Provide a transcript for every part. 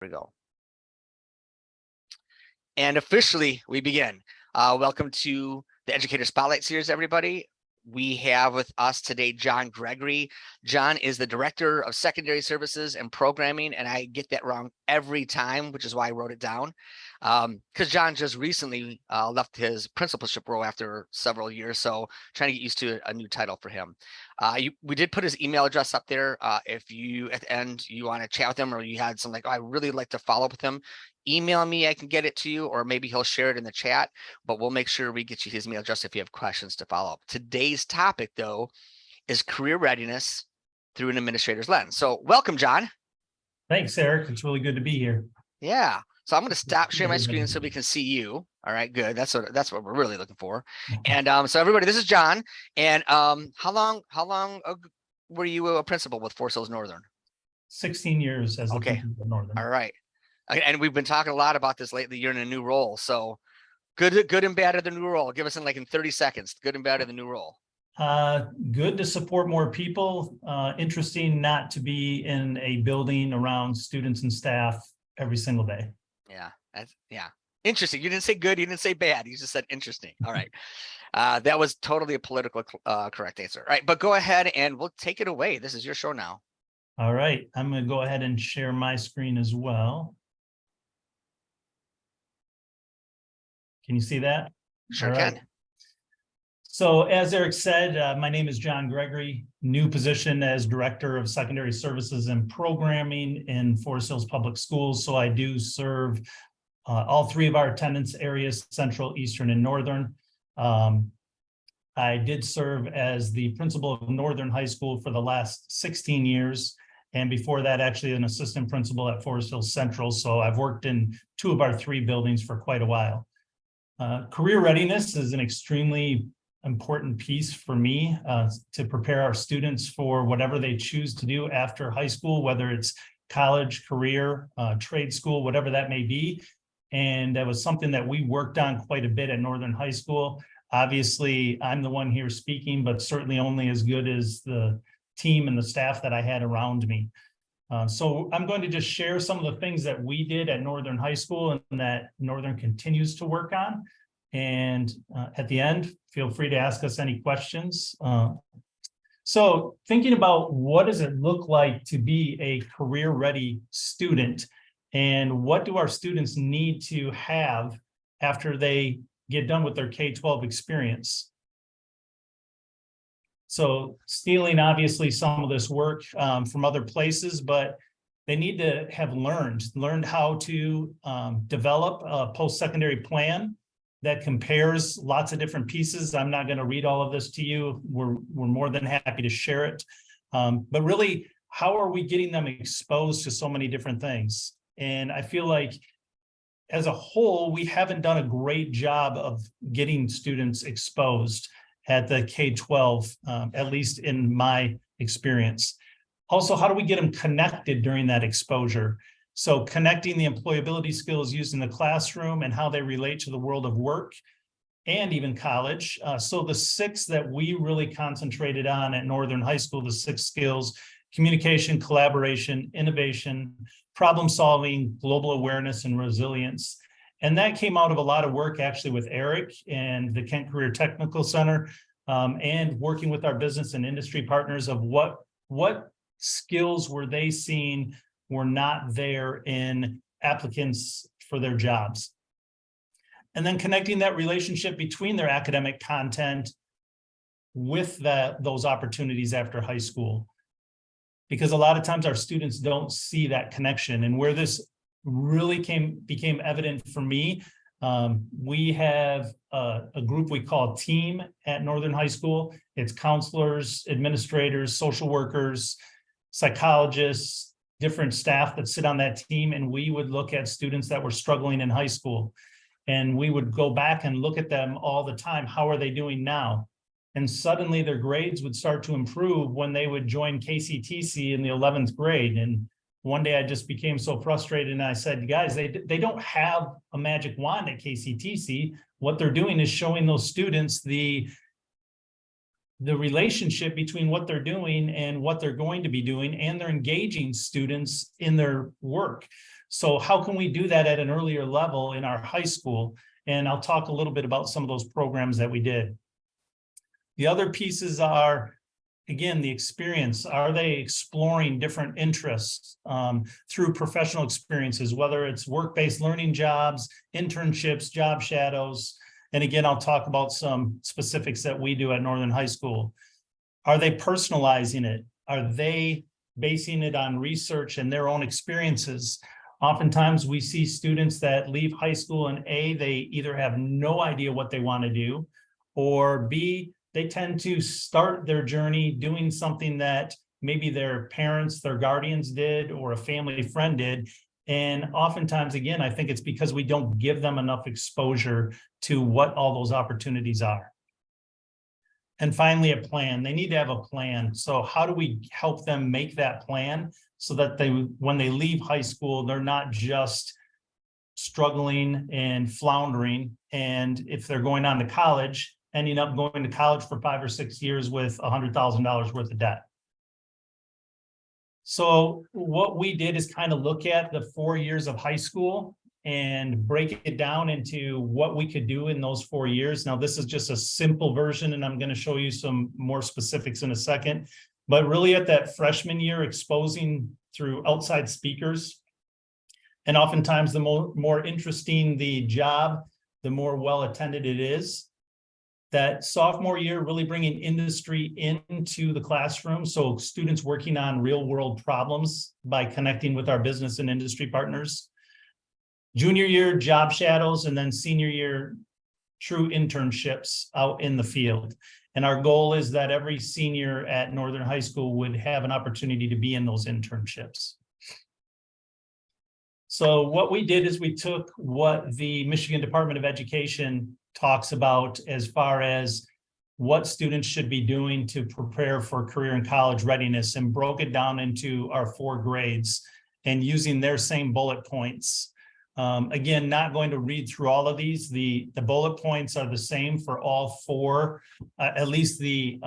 Here we go. And officially we begin. Welcome to the Educator Spotlight Series, everybody. We have with us today John Gregory. John is the Director of Secondary Services and Programming, and I get that wrong every time, which is why I wrote it down. Because John just recently left his principalship role after several years, so trying to get used to a new title for him. We did put his email address up there. If you, at the end, you want to chat with him, or you had something like, oh, I really like to follow up with him, email me, I can get it to you, or maybe he'll share it in the chat, but we'll make sure we get you his email address if you have questions to follow up. Today's topic, though, is career readiness through an administrator's lens. So welcome, John. Thanks, Eric. It's really good to be here. Yeah. So I'm going to stop sharing my screen so we can see you. All right, good. That's what we're really looking for. And so everybody, this is John. And how long were you a principal with Forest Hills Northern? 16 years as a principal at Northern. All right. And we've been talking a lot about this lately. You're in a new role. So good and bad of the new role. Give us in 30 seconds, good and bad of the new role. Good to support more people. Interesting not to be in a building around students and staff every single day. Yeah. Interesting. You didn't say good. You didn't say bad. You just said interesting. All right. That was totally a political correct answer. All right. But go ahead and we'll take it away. This is your show now. All right. I'm going to go ahead and share my screen as well. Can you see that? Sure can. So as Eric said, my name is John Gregory, new position as Director of Secondary Services and Programming in Forest Hills Public Schools. So I do serve all three of our attendance areas, Central, Eastern, and Northern. I did serve as the principal of Northern High School for the last 16 years. And before that, actually an assistant principal at Forest Hills Central. So I've worked in two of our three buildings for quite a while. Career readiness is an extremely important piece for me to prepare our students for whatever they choose to do after high school, whether it's college, career, trade school, whatever that may be. And that was something that we worked on quite a bit at Northern High School. Obviously, I'm the one here speaking, but certainly only as good as the team and the staff that I had around me. So I'm going to just share some of the things that we did at Northern High School and that Northern continues to work on. And at the end, feel free to ask us any questions. So thinking about what does it look like to be a career-ready student, and what do our students need to have after they get done with their K-12 experience? So stealing obviously some of this work from other places, but they need to have learned how to develop a post-secondary plan that compares lots of different pieces. I'm not going to read all of this to you. We're more than happy to share it. But really, how are we getting them exposed to so many different things? And I feel like as a whole, we haven't done a great job of getting students exposed at the K-12, at least in my experience. Also, how do we get them connected during that exposure? So connecting the employability skills used in the classroom and how they relate to the world of work and even college. So the 6 that we really concentrated on at Northern High School, the 6 skills: communication, collaboration, innovation, problem solving, global awareness, and resilience. And that came out of a lot of work actually with Eric and the Kent Career Technical Center, and working with our business and industry partners of what skills were they seeing were not there in applicants for their jobs. And then connecting that relationship between their academic content with those opportunities after high school. Because a lot of times our students don't see that connection. And where this really became evident for me, we have a group we call team at Northern High School. It's counselors, administrators, social workers, psychologists, different staff that sit on that team. And we would look at students that were struggling in high school. And we would go back and look at them all the time. How are they doing now? And suddenly their grades would start to improve when they would join KCTC in the 11th grade. And one day I just became so frustrated and I said, guys, they don't have a magic wand at KCTC. What they're doing is showing those students the relationship between what they're doing and what they're going to be doing, and they're engaging students in their work. So how can we do that at an earlier level in our high school? And I'll talk a little bit about some of those programs that we did. The other pieces are, again, the experience. Are they exploring different interests through professional experiences, whether it's work-based learning jobs, internships, job shadows? And again, I'll talk about some specifics that we do at Northern High School. Are they personalizing it? Are they basing it on research and their own experiences? Oftentimes we see students that leave high school and A, they either have no idea what they want to do, or B, they tend to start their journey doing something that maybe their parents, their guardians did, or a family friend did. And oftentimes, again, I think it's because we don't give them enough exposure to what all those opportunities are. And finally, a plan. They need to have a plan. So how do we help them make that plan so that when they leave high school, they're not just struggling and floundering. And if they're going on to college, ending up going to college for 5 or 6 years with $100,000 worth of debt. So what we did is kind of look at the 4 years of high school and break it down into what we could do in those 4 years. Now, this is just a simple version, and I'm going to show you some more specifics in a second. But really at that freshman year, exposing through outside speakers. And oftentimes the more interesting the job, the more well attended it is. That sophomore year, really bringing industry into the classroom. So students working on real world problems by connecting with our business and industry partners. Junior year, job shadows, and then senior year, true internships out in the field. And our goal is that every senior at Northern High School would have an opportunity to be in those internships. So what we did is we took what the Michigan Department of Education talks about as far as what students should be doing to prepare for career and college readiness, and broke it down into our 4 grades and using their same bullet points. Again, not going to read through all of these. The bullet points are the same for all 4, at least the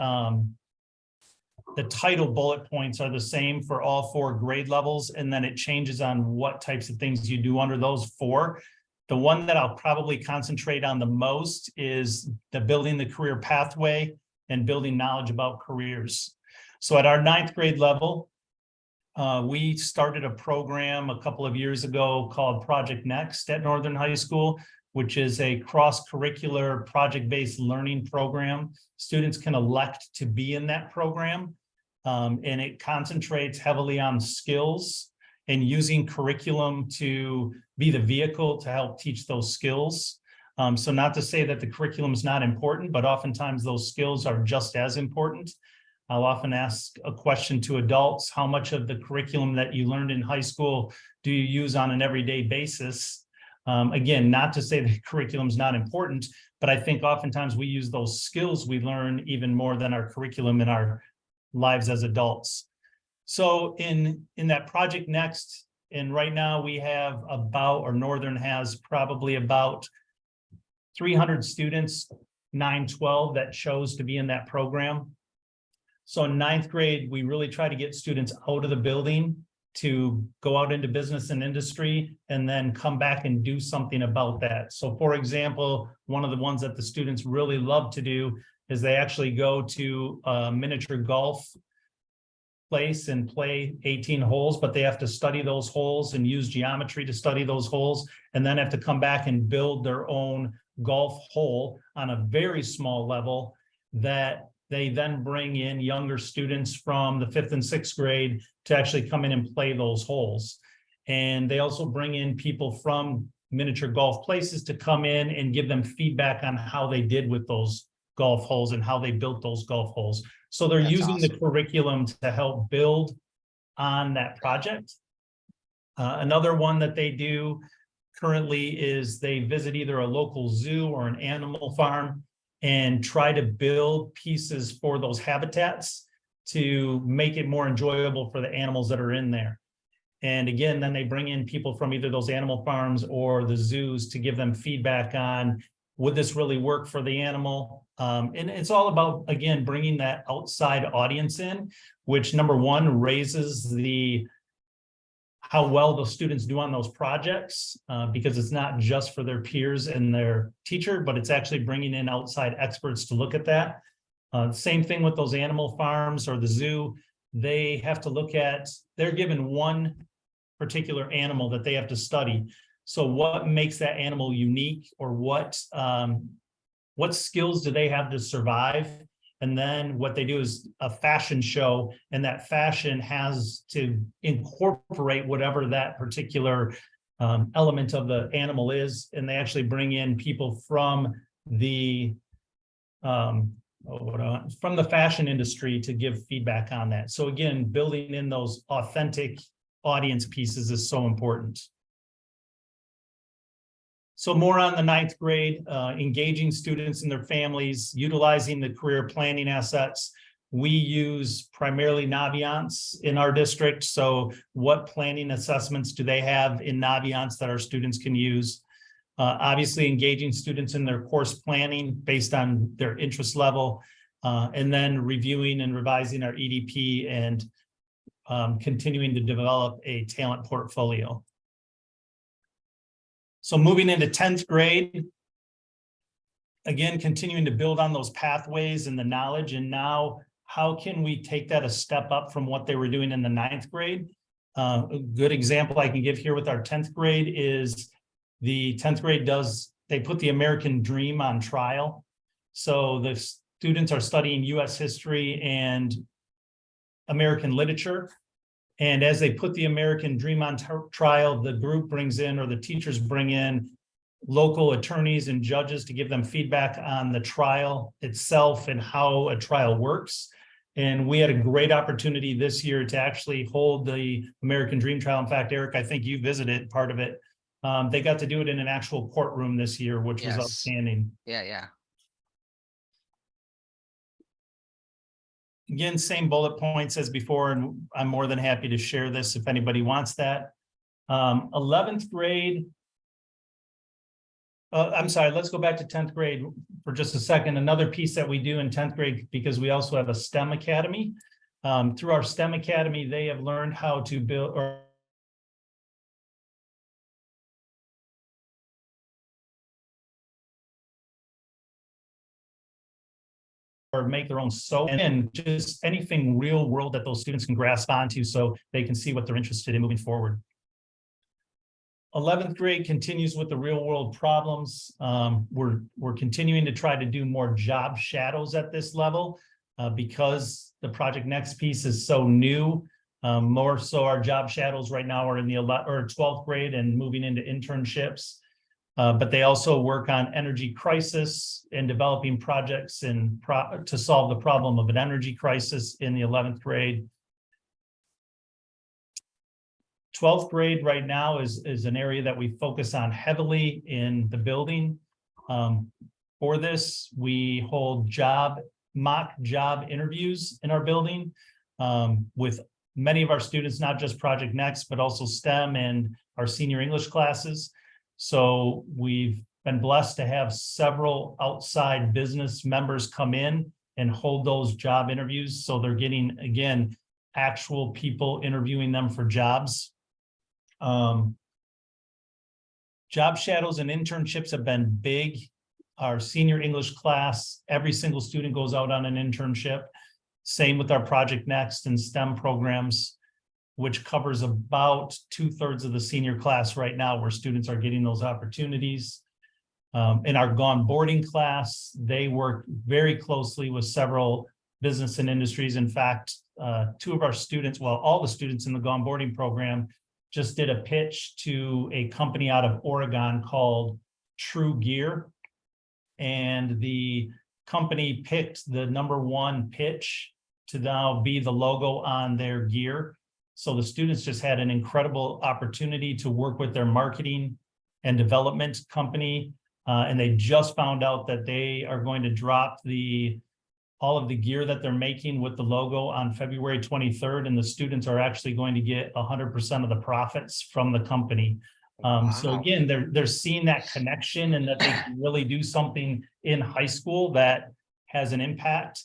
title bullet points are the same for all 4 grade levels, and then it changes on what types of things you do under those 4. The one that I'll probably concentrate on the most is the building the career pathway and building knowledge about careers. So at our 9th grade level, we started a program a couple of years ago called Project Next at Northern High School, which is a cross-curricular project-based learning program. Students can elect to be in that program, and it concentrates heavily on skills and using curriculum to be the vehicle to help teach those skills. So not to say that the curriculum is not important, but oftentimes those skills are just as important. I'll often ask a question to adults: how much of the curriculum that you learned in high school do you use on an everyday basis? Again, not to say that curriculum is not important, but I think oftentimes we use those skills we learn even more than our curriculum in our lives as adults. So in that Project Next, and right now we have about, or Northern has probably about 300 students, 912 that chose to be in that program. So in 9th grade, we really try to get students out of the building to go out into business and industry, and then come back and do something about that. So for example, one of the ones that the students really love to do is they actually go to a miniature golf place and play 18 holes, but they have to study those holes and use geometry to study those holes, and then have to come back and build their own golf hole on a very small level that they then bring in younger students from the 5th and 6th grade to actually come in and play those holes. And they also bring in people from miniature golf places to come in and give them feedback on how they did with those golf holes and how they built those golf holes. So they're using the curriculum to help build on that project. Another one that they do currently is they visit either a local zoo or an animal farm and try to build pieces for those habitats to make it more enjoyable for the animals that are in there. And again, then they bring in people from either those animal farms or the zoos to give them feedback on, would this really work for the animal? And it's all about, again, bringing that outside audience in, which number one, raises the how well the students do on those projects, because it's not just for their peers and their teacher, but it's actually bringing in outside experts to look at that. Same thing with those animal farms or the zoo. They have to look at, they're given one particular animal that they have to study. So what makes that animal unique, or what skills do they have to survive? And then what they do is a fashion show, and that fashion has to incorporate whatever that particular element of the animal is. And they actually bring in people from the fashion industry to give feedback on that. So again, building in those authentic audience pieces is so important. So more on the ninth grade, engaging students and their families, utilizing the career planning assets. We use primarily Naviance in our district. So what planning assessments do they have in Naviance that our students can use? Obviously engaging students in their course planning based on their interest level, and then reviewing and revising our EDP and continuing to develop a talent portfolio. So moving into 10th grade, again, continuing to build on those pathways and the knowledge. And now, how can we take that a step up from what they were doing in the 9th grade? A good example I can give here with our 10th grade is the 10th grade they put the American dream on trial. So the students are studying US history and American literature. And as they put the American dream on trial, the group brings in, or the teachers bring in, local attorneys and judges to give them feedback on the trial itself and how a trial works. And we had a great opportunity this year to actually hold the American Dream trial. In fact, Eric, I think you visited part of it. They got to do it in an actual courtroom this year, which was outstanding. Yeah. Again, same bullet points as before, and I'm more than happy to share this if anybody wants that. 11th grade. I'm sorry, let's go back to 10th grade for just a second. Another piece that we do in 10th grade, because we also have a STEM academy. Through our STEM academy, they have learned how to build or make their own sewing, and just anything real world that those students can grasp onto so they can see what they're interested in moving forward. 11th grade continues with the real world problems. We're continuing to try to do more job shadows at this level because the Project Next piece is so new. More so our job shadows right now are in the 12th grade and moving into internships. But they also work on energy crisis and developing projects to solve the problem of an energy crisis in the 11th grade. 12th grade right now is an area that we focus on heavily in the building. For this, we hold mock job interviews in our building with many of our students, not just Project Next, but also STEM and our senior English classes. So we've been blessed to have several outside business members come in and hold those job interviews. So they're getting, again, actual people interviewing them for jobs. Job shadows and internships have been big. Our senior English class, every single student goes out on an internship. Same with our Project Next and STEM programs, which covers about 2/3 of the senior class right now, where students are getting those opportunities. In our Gone Boarding class, they work very closely with several business and industries. In fact, two of our students, well, all the students in the Gone Boarding program just did a pitch to a company out of Oregon called True Gear. And the company picked the #1 pitch to now be the logo on their gear. So the students just had an incredible opportunity to work with their marketing and development company. And they just found out that they are going to drop all of the gear that they're making with the logo on February 23rd. And the students are actually going to get 100% of the profits from the company. Wow. So again, they're seeing that connection and that they can really do something in high school that has an impact.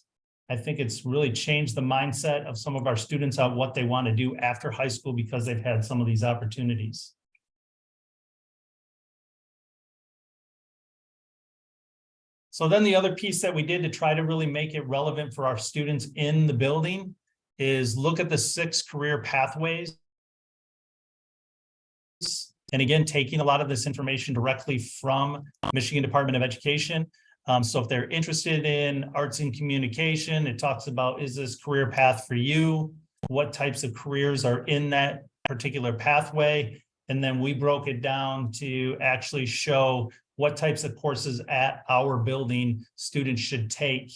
I think it's really changed the mindset of some of our students on what they want to do after high school because they've had some of these opportunities. So then the other piece that we did to try to really make it relevant for our students in the building is look at the 6 career pathways. And again, taking a lot of this information directly from Michigan Department of Education. So if they're interested in arts and communication, it talks about, is this career path for you? What types of careers are in that particular pathway? And then we broke it down to actually show what types of courses at our building students should take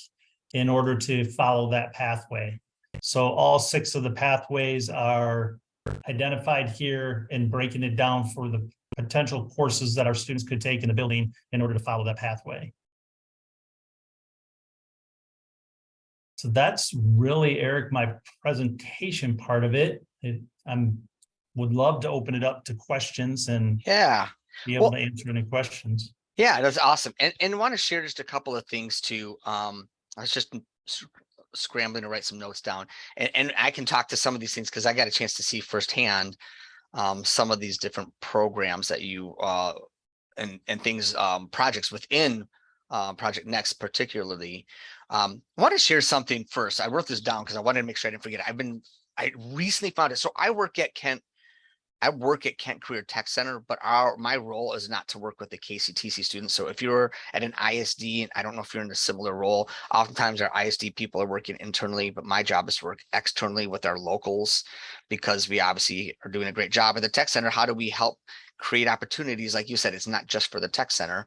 in order to follow that pathway. So all 6 of the pathways are identified here and breaking it down for the potential courses that our students could take in the building in order to follow that pathway. So that's really, Eric, my presentation part of it. Would love to open it up to questions and Yeah. be able to answer any questions. Yeah, that's awesome. And want to share just a couple of things too. I was just scrambling to write some notes down, and I can talk to some of these things because I got a chance to see firsthand some of these different programs that you and things, projects within Project Next particularly. I want to share something first. I wrote this down because I wanted to make sure I didn't forget. I recently found it. So I work at Kent Career Tech Center, but my role is not to work with the KCTC students. So if you're at an ISD, and I don't know if you're in a similar role, oftentimes our ISD people are working internally, but my job is to work externally with our locals because we obviously are doing a great job at the tech center. How do we help create opportunities? Like you said, it's not just for the tech center.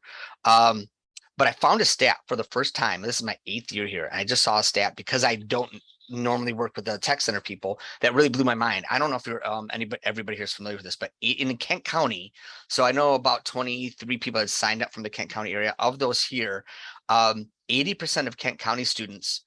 But I found a stat for the first time. This is my 8th year here. And I just saw a stat because I don't normally work with the tech center people that really blew my mind. I don't know if you're everybody here is familiar with this, but in Kent County, so I know about 23 people that signed up from the Kent County area. Of those here, 80% of Kent County students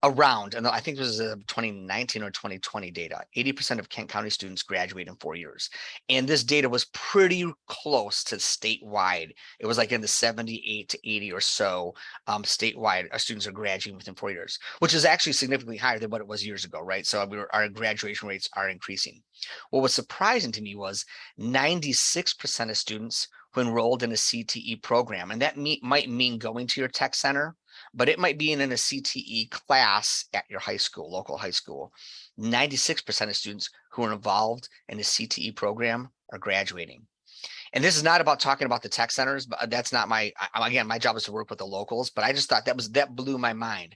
around, and I think this was 2019 or 2020 data, 80% of Kent County students graduate in 4 years. And this data was pretty close to statewide. It was like in the 78 to 80 or so statewide, our students are graduating within 4 years, which is actually significantly higher than what it was years ago, right? So our graduation rates are increasing. What was surprising to me was 96% of students who enrolled in a CTE program, and that might mean going to your tech center, but it might be in a CTE class at your high school, local high school. 96% of students who are involved in a CTE program are graduating. And this is not about talking about the tech centers, but that's not again, my job is to work with the locals, but I just thought that blew my mind.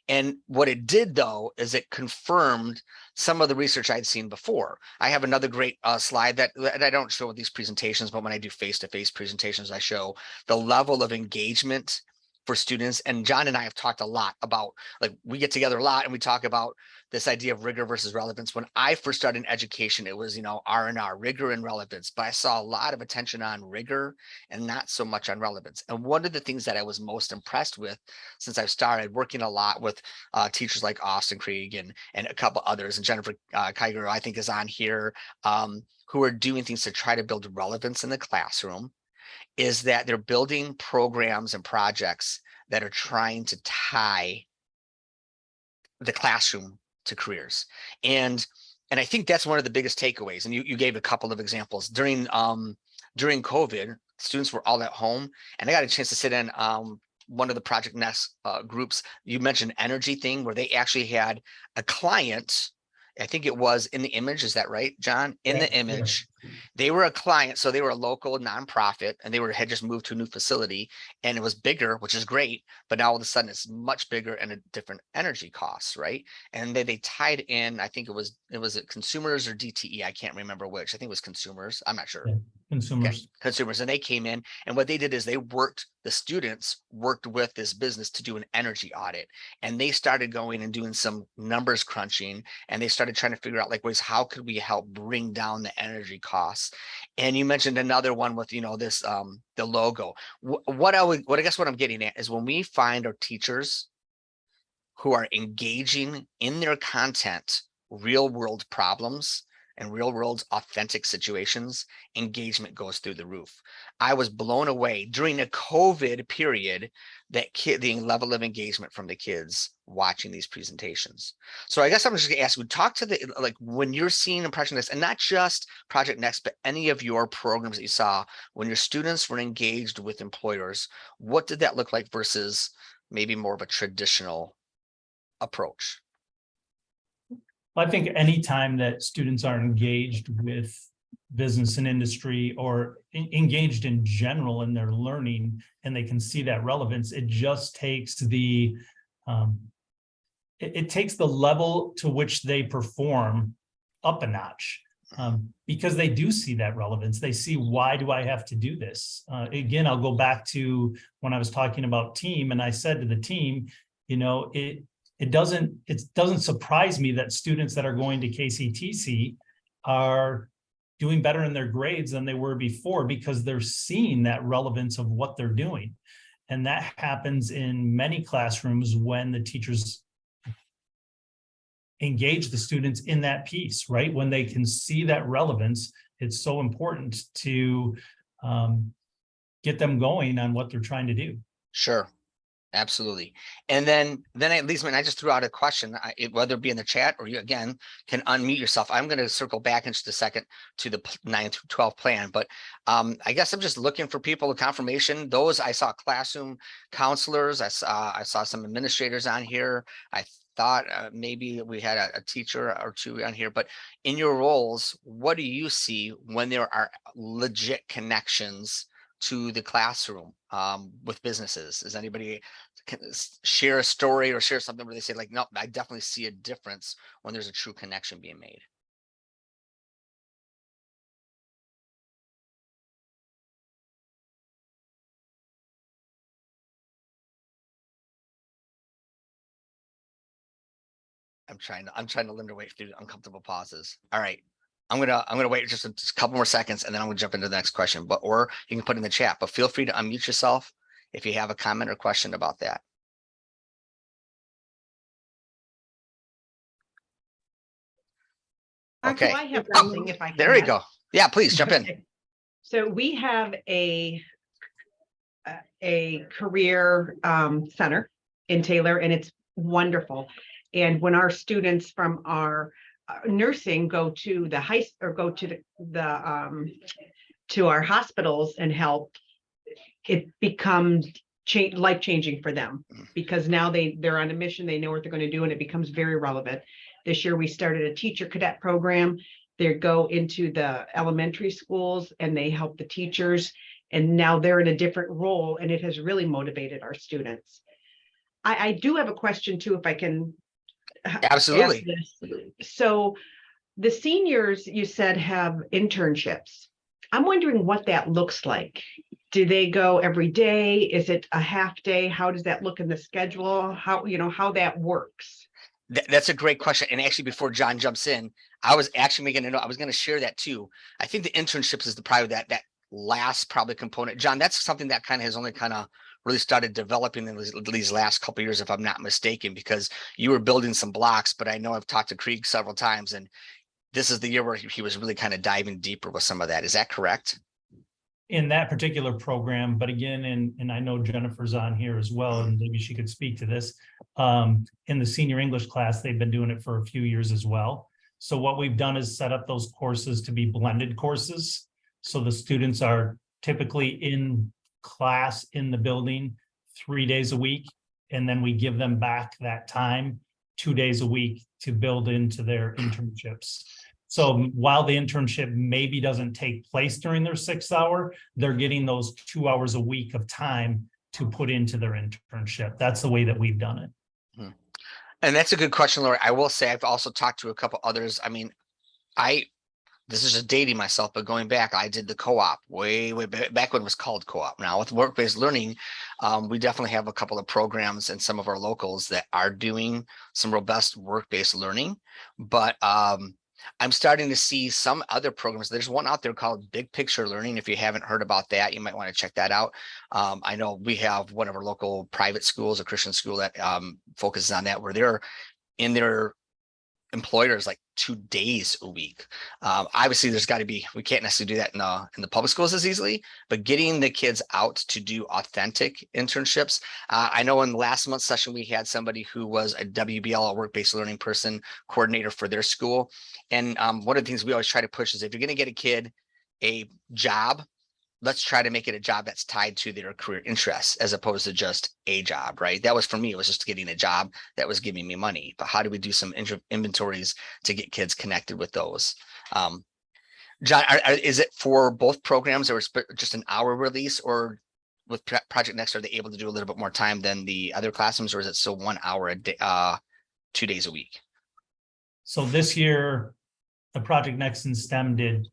And what it did, though, is it confirmed some of the research I'd seen before. I have another great slide that I don't show with these presentations, but when I do face-to-face presentations, I show the level of engagement for students. And John and I have talked a lot about, like, we get together a lot and we talk about this idea of rigor versus relevance. When I first started in education, it was, R&R, rigor and relevance, but I saw a lot of attention on rigor and not so much on relevance. And one of the things that I was most impressed with since I've started working a lot with teachers like Austin Krieg and a couple others, and Jennifer Kiger, I think, is on here, who are doing things to try to build relevance in the classroom, is that they're building programs and projects that are trying to tie the classroom to careers. And I think that's one of the biggest takeaways. And you gave a couple of examples. During COVID, students were all at home, and I got a chance to sit in one of the Project Next groups. You mentioned energy thing, where they actually had a client. I think it was in the image. Is that right, John? In the image, they were a client. So they were a local nonprofit, and they had just moved to a new facility, and it was bigger, which is great. But now all of a sudden it's much bigger and a different energy costs, right? And they tied in, I think it was consumers or DTE. I can't remember which. I think it was consumers. I'm not sure. Yeah, consumers. Okay, consumers. And they came in, and what they did is the students worked with this business to do an energy audit, and they started going and doing some numbers crunching, and they started trying to figure out ways, how could we help bring down the energy costs? And you mentioned another one with, this, the logo. What I guess what I'm getting at is, when we find our teachers who are engaging in their content real world problems, and real world authentic situations, engagement goes through the roof. I was blown away during the COVID period that the level of engagement from the kids watching these presentations. So I guess I'm just gonna ask you, talk to the, like, when you're seeing Impression Next, and not just Project Next, but any of your programs that you saw when your students were engaged with employers, what did that look like versus maybe more of a traditional approach? I think anytime that students are engaged with business and industry, or engaged in general in their learning, and they can see that relevance, it just takes the it takes the level to which they perform up a notch, because they do see that relevance. They see, why do I have to do this? Again, I'll go back to when I was talking about team, and I said to the team, you know, it doesn't surprise me that students that are going to KCTC are doing better in their grades than they were before, because they're seeing that relevance of what they're doing. And that happens in many classrooms when the teachers engage the students in that piece, right? When they can see that relevance, it's so important to get them going on what they're trying to do. Sure. Absolutely. And then at least when I just threw out a question, whether it be in the chat or you again can unmute yourself. I'm going to circle back in just a second to the 9 through 12 plan, but I guess I'm just looking for people with confirmation. Those I saw classroom counselors, I saw some administrators on here. I thought maybe we had a teacher or two on here, but in your roles, what do you see when there are legit connections to the classroom with businesses? Is anybody can share a story or share something where they say, like, no, I definitely see a difference when there's a true connection being made? I'm trying to learn to wait through uncomfortable pauses. All right. I'm gonna wait just a couple more seconds, and then I'm gonna jump into the next question. But or you can put in the chat, but feel free to unmute yourself if you have a comment or question about that. Actually, Okay. I have Oh, something if I can. there we add. go. Yeah, please jump in. Okay. So we have a career center in Taylor, and it's wonderful. And when our students from our nursing go to the go to the to our hospitals and help, it becomes life-changing for them, because now they're on a mission, they know what they're going to do, and it becomes very relevant. This year we started a teacher cadet program. They go into the elementary schools and they help the teachers, and now they're in a different role, and it has really motivated our students. I do have a question too, if I can Absolutely. ask this. So the seniors, you said, have internships. I'm wondering what that looks like. Do they go every day? Is it a half day? How does that look in the schedule? How, how that works? That's a great question. And actually, before John jumps in, I was actually making a note. I was going to share that too. I think the internships is probably that last probably component. John, that's something that kind of has only kind of really started developing in these last couple of years, if I'm not mistaken, because you were building some blocks. But I know I've talked to Krieg several times, and this is the year where he was really kind of diving deeper with some of that. Is that correct? In that particular program, but again, and I know Jennifer's on here as well, and maybe she could speak to this. In the senior English class, they've been doing it for a few years as well. So what we've done is set up those courses to be blended courses. So the students are typically in class in the building 3 days a week, and then we give them back that time 2 days a week to build into their internships. So while the internship maybe doesn't take place during their 6th hour, they're getting those 2 hours a week of time to put into their internship. That's the way that we've done it. And that's a good question, Laura. I will say I've also talked to a couple others. I mean, this is just dating myself, but going back, I did the co-op way back when it was called co-op. Now with work-based learning, we definitely have a couple of programs in some of our locals that are doing some robust work-based learning, but I'm starting to see some other programs. There's one out there called Big Picture Learning. If you haven't heard about that, you might want to check that out. I know we have one of our local private schools, a Christian school that focuses on that, where they're in their employers like 2 days a week. Obviously, there's got to be, we can't necessarily do that in the public schools as easily, but getting the kids out to do authentic internships. I know in the last month's session, we had somebody who was a WBL, a work-based learning person coordinator for their school. And one of the things we always try to push is if you're going to get a kid a job, let's try to make it a job that's tied to their career interests as opposed to just a job, right? That was for me, it was just getting a job that was giving me money. But how do we do some inventories to get kids connected with those? John, is it for both programs or just an hour release, or with Project Next, are they able to do a little bit more time than the other classrooms, or is it still 1 hour a day, 2 days a week? So this year, the Project Next in STEM did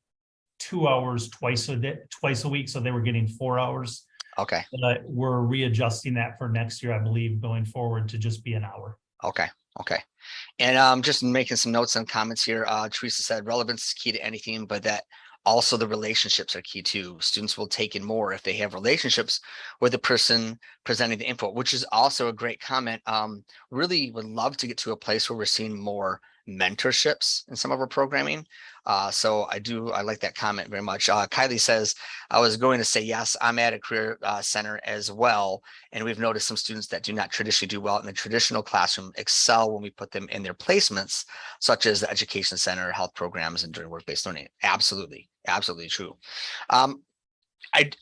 2 hours twice a week, so they were getting 4 hours. Okay. But we're readjusting that for next year, I believe, going forward to just be an hour. Okay. Okay. And just making some notes and comments here. Teresa said relevance is key to anything, but that also the relationships are key too. Students will take in more if they have relationships with the person presenting the info, which is also a great comment. Really would love to get to a place where we're seeing more mentorships in some of our programming. So I like that comment very much. Kylie says, I was going to say, yes, I'm at a career center as well. And we've noticed some students that do not traditionally do well in the traditional classroom excel when we put them in their placements, such as the education center, health programs, and during work-based learning. Absolutely. Absolutely true. And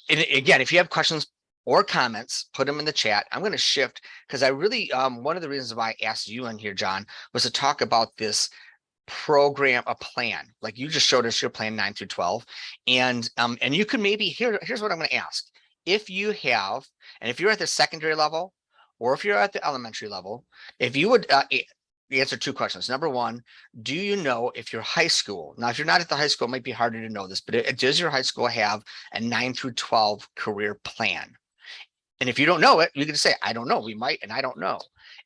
again, if you have questions or comments, put them in the chat. I'm going to shift because I really, one of the reasons why I asked you in here, John, was to talk about this program, a plan. Like you just showed us your plan 9 through 12. And you could maybe, here's what I'm going to ask. If you have, and if you're at the secondary level, or if you're at the elementary level, if you would answer 2 questions. Number 1, do you know if your high school, now if you're not at the high school, it might be harder to know this, but does your high school have a 9 through 12 career plan? And if you don't know it, you can say, I don't know, we might, and I don't know.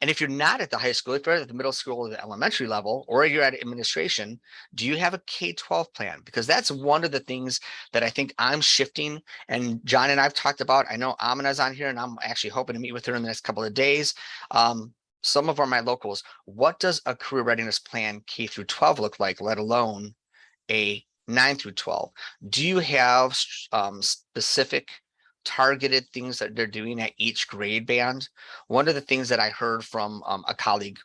And if you're not at the high school, if you're at the middle school or the elementary level, or you're at administration, do you have a K-12 plan? Because that's one of the things that I think I'm shifting. And John and I've talked about, I know Amina's on here and I'm actually hoping to meet with her in the next couple of days. Some of my locals, what does a career readiness plan K through 12 look like, let alone a 9 through 12? Do you have specific targeted things that they're doing at each grade band? One of the things that I heard from a colleague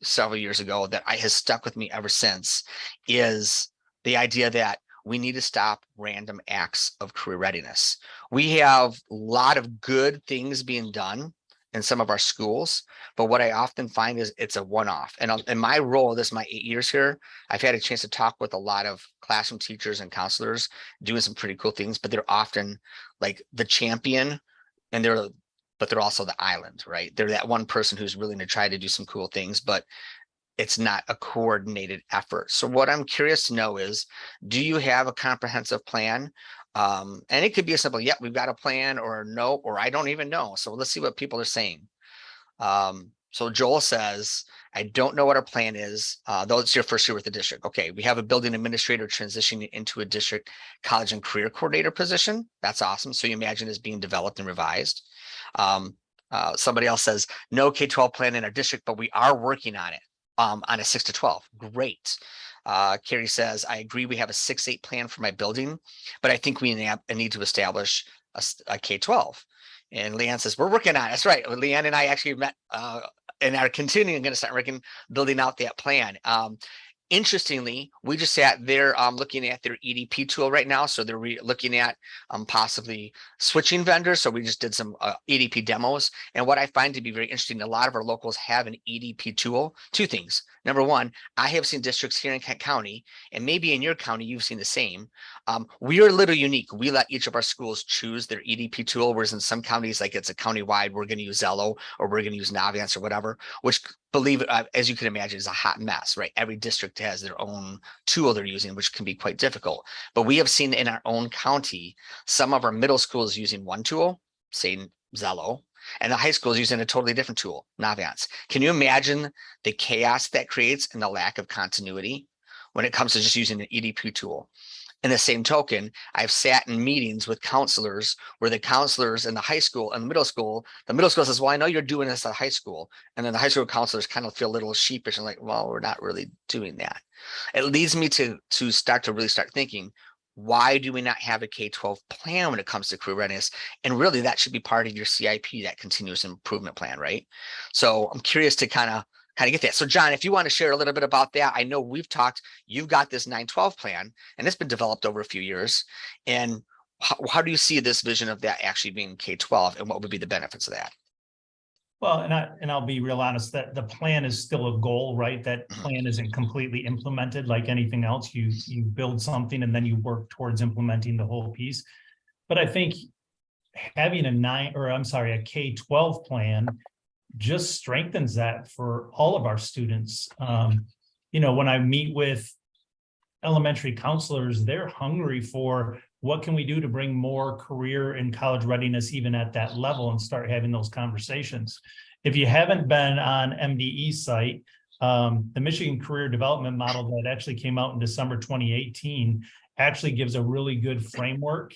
several years ago that has stuck with me ever since is the idea that we need to stop random acts of career readiness. We have a lot of good things being done in some of our schools, but what I often find is it's a one-off. And in my role, this is my 8 years here, I've had a chance to talk with a lot of classroom teachers and counselors doing some pretty cool things, but they're often like the champion, and but they're also the island, right? They're that one person who's willing to try to do some cool things, but it's not a coordinated effort. So what I'm curious to know is, do you have a comprehensive plan? And it could be a simple, yeah, we've got a plan, or no, or I don't even know. So let's see what people are saying. So Joel says, I don't know what our plan is, though it's your first year with the district. Okay, we have a building administrator transitioning into a district college and career coordinator position. That's awesome. So you imagine it's being developed and revised. Somebody else says, no K-12 plan in our district, but we are working on it. On a 6 to 12. Great. Carrie says, I agree. We have a 6-8 plan for my building, but I think we need to establish a K-12. And Leanne says, we're working on it. That's right. Leanne and I actually met and are continuing going to start building out that plan. Interestingly, we just sat there looking at their EDP tool right now. So they're looking at possibly switching vendors. So we just did some EDP demos. And what I find to be very interesting, a lot of our locals have an EDP tool. 2 things. Number 1, I have seen districts here in Kent County, and maybe in your county, you've seen the same. We are a little unique. We let each of our schools choose their EDP tool, whereas in some counties, like it's a county-wide, we're going to use Zello or we're going to use Naviance or whatever, which, believe it, as you can imagine, is a hot mess, right? Every district has their own tool they're using, which can be quite difficult. But we have seen in our own county, some of our middle schools using one tool, say Zello, and the high school is using a totally different tool, Naviance. Can you imagine the chaos that creates and the lack of continuity when it comes to just using an EDP tool? In the same token, I've sat in meetings with counselors where the counselors in the high school and the middle school says, well, I know you're doing this at high school. And then the high school counselors kind of feel a little sheepish and like, well, we're not really doing that. It leads me to start thinking, why do we not have a K-12 plan when it comes to career readiness? And really that should be part of your CIP, that continuous improvement plan, right? So I'm curious to kind of get that. So John, if you want to share a little bit about that, I know we've talked, you've got this 9-12 plan and it's been developed over a few years. And how do you see this vision of that actually being K-12 and what would be the benefits of that? Well, and I'll be real honest that the plan is still a goal, right? That plan isn't completely implemented like anything else. You build something and then you work towards implementing the whole piece. But I think having a K-12 plan just strengthens that for all of our students. When I meet with elementary counselors, they're hungry for what can we do to bring more career and college readiness even at that level and start having those conversations. If you haven't been on MDE's site, the Michigan Career Development Model that actually came out in December 2018 actually gives a really good framework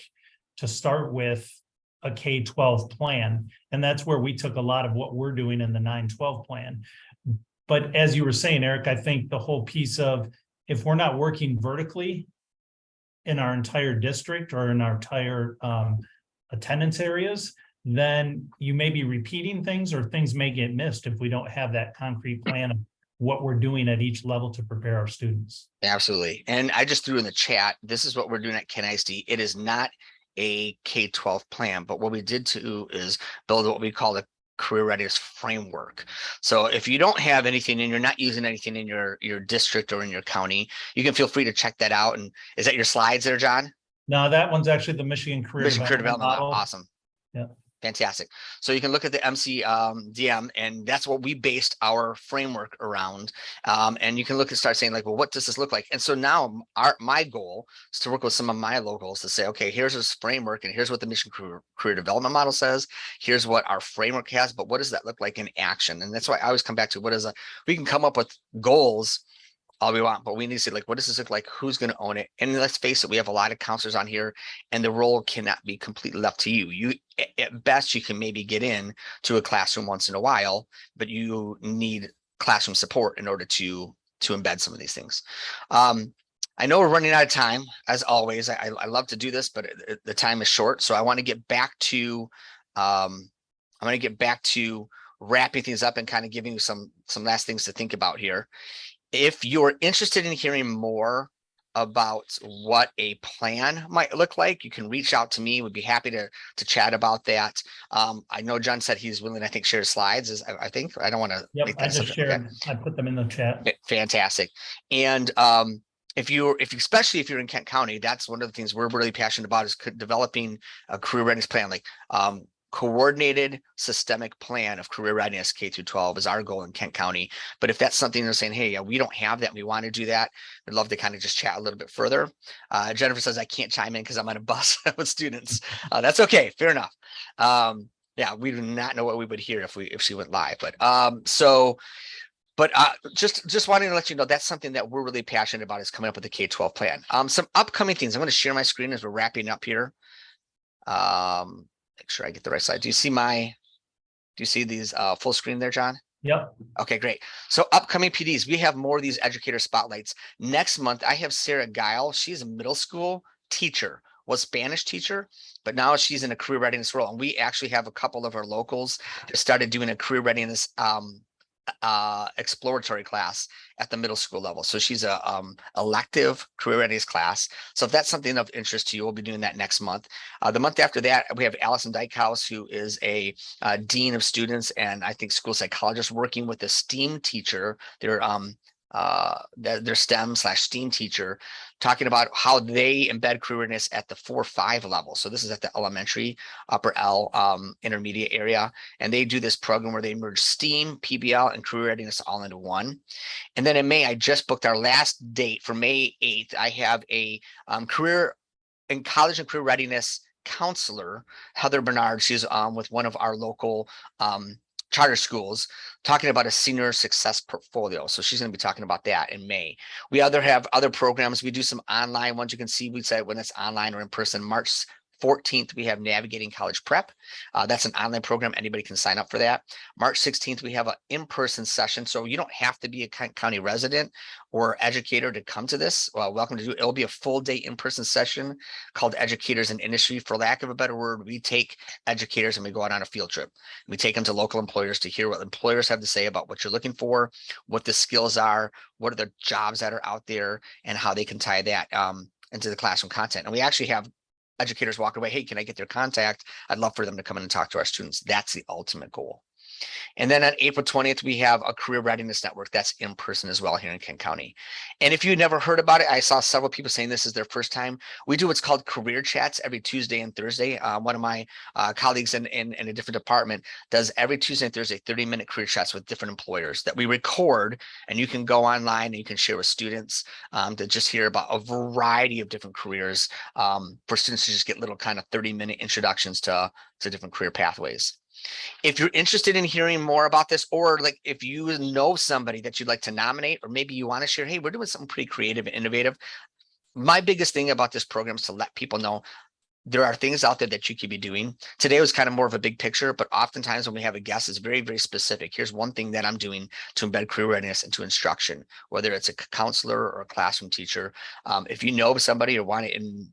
to start with a K-12 plan. And that's where we took a lot of what we're doing in the 9-12 plan. But as you were saying, Eric, I think the whole piece of if we're not working vertically in our entire district or in our entire attendance areas, then you may be repeating things or things may get missed if we don't have that concrete plan of what we're doing at each level to prepare our students. Absolutely. And I just threw in the chat, this is what we're doing at Ken ISD. It is not a K-12 plan, but what we did too is build what we call a career readiness framework. So if you don't have anything and you're not using anything in your district or in your county, you can feel free to check that out. And is that your slides there, John? No, that one's actually the Michigan Career Development Model. Awesome. Yeah. Fantastic. So you can look at the DM, and that's what we based our framework around. And you can start saying like, well, what does this look like? And so now my goal is to work with some of my locals to say, okay, here's this framework and here's what the Michigan Career Development Model says. Here's what our framework has, but what does that look like in action? And that's why I always come back to we can come up with goals all we want, but we need to say like, what does this look like? Who's going to own it? And let's face it, we have a lot of counselors on here and the role cannot be completely left to you. At best, you can maybe get in to a classroom once in a while, but you need classroom support in order to embed some of these things. I know we're running out of time as always. I love to do this, but the time is short. So I want to get back to, wrapping things up and kind of giving you some last things to think about here. If you're interested in hearing more about what a plan might look like, you can reach out to me. We'd be happy to chat about that. I know John said he's willing, I think, share slides. I think I don't want to. Yep, I just shared. Okay. I put them in the chat. Fantastic. And especially if you're in Kent County, that's one of the things we're really passionate about is developing a career readiness plan, like coordinated systemic plan of career readiness K-12 is our goal in Kent County. But if that's something they're saying, hey, yeah, we don't have that, and we want to do that, I'd love to kind of just chat a little bit further. Jennifer says I can't chime in because I'm on a bus with students. That's okay, fair enough. Yeah, we do not know what we would hear if she went live, but just wanting to let you know that's something that we're really passionate about is coming up with the K-12 plan. Some upcoming things. I'm going to share my screen as we're wrapping up here. Make sure I get the right slide. Do you see these full screen there, John? Yep. Okay, great. So upcoming PDs, we have more of these educator spotlights. Next month, I have Sarah Guile. She's a middle school teacher, was Spanish teacher, but now she's in a career readiness role. And we actually have a couple of our locals that started doing a career readiness exploratory class at the middle school level. So she's a elective career readiness class. So if that's something of interest to you, we'll be doing that next month. The month after that, we have Allison Dykehouse, who is a dean of students and I think school psychologist working with a STEAM teacher. Their STEM/STEAM teacher, talking about how they embed career readiness at the 4-5 level. So this is at the elementary, upper L, intermediate area. And they do this program where they merge STEAM, PBL, and career readiness all into one. And then in May, I just booked our last date for May 8th. I have a career in college and career readiness counselor, Heather Bernard. She's with one of our local charter schools, talking about a senior success portfolio. So she's going to be talking about that in May. We have other programs. We do some online ones. You can see we said when it's online or in person. March 14th, we have Navigating College Prep. That's an online program. Anybody can sign up for that. March 16th, we have an in-person session. So you don't have to be a county resident or educator to come to this. Well, welcome to do it. It'll be a full day in-person session called Educators in Industry. For lack of a better word, we take educators and we go out on a field trip. We take them to local employers to hear what employers have to say about what you're looking for, what the skills are, what are the jobs that are out there, and how they can tie that into the classroom content. And we actually have educators walk away, hey, can I get their contact? I'd love for them to come in and talk to our students. That's the ultimate goal. And then on April 20th, we have a career readiness network that's in person as well here in Kent County. And if you've never heard about it, I saw several people saying this is their first time. We do what's called career chats every Tuesday and Thursday. One of my colleagues in a different department does every Tuesday and Thursday 30-minute career chats with different employers that we record, and you can go online and you can share with students to just hear about a variety of different careers for students to just get little kind of 30-minute introductions to different career pathways. If you're interested in hearing more about this, or like if you know somebody that you'd like to nominate, or maybe you want to share, hey, we're doing something pretty creative and innovative. My biggest thing about this program is to let people know there are things out there that you could be doing. Today was kind of more of a big picture, but oftentimes when we have a guest, it's very, very specific. Here's one thing that I'm doing to embed career readiness into instruction, whether it's a counselor or a classroom teacher. If you know somebody or want to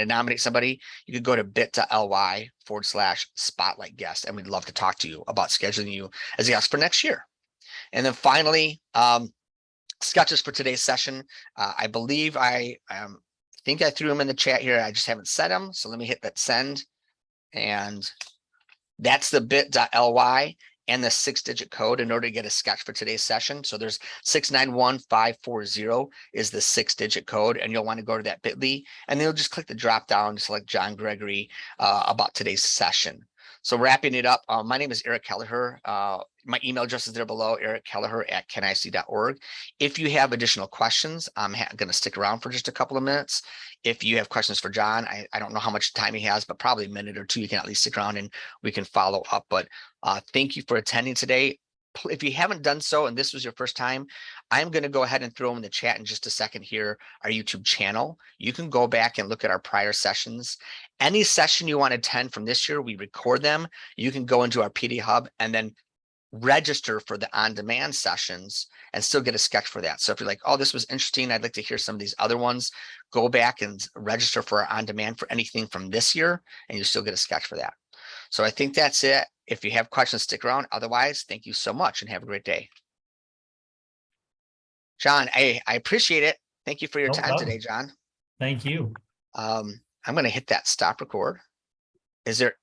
nominate somebody, you could go to bit.ly/spotlight guest, and we'd love to talk to you about scheduling you as a guest for next year. And then finally, sketches for today's session. I believe I think I threw them in the chat here. I just haven't set them. So let me hit that send. And that's the bit.ly and the 6-digit code in order to get a sketch for today's session. So there's 691540 is the 6-digit code, and you'll want to go to that bit.ly, and then you'll just click the drop down to select John Gregory about today's session. So wrapping it up, my name is Eric Kelleher. My email address is there below, erickelleher@kenic.org. If you have additional questions, I'm going to stick around for just a couple of minutes. If you have questions for John, I don't know how much time he has, but probably a minute or two, you can at least stick around and we can follow up. But thank you for attending today. If you haven't done so and this was your first time, I'm going to go ahead and throw in the chat in just a second here, our YouTube channel. You can go back and look at our prior sessions. Any session you want to attend from this year, we record them. You can go into our PD Hub and then register for the on-demand sessions and still get a sketch for that. So if you're like, oh, this was interesting, I'd like to hear some of these other ones, go back and register for our on-demand for anything from this year, and you still get a sketch for that. So I think that's it. If you have questions, stick around. Otherwise, thank you so much and have a great day. John, I appreciate it. Thank you for your time today, John. Thank you. I'm going to hit that stop record. Is there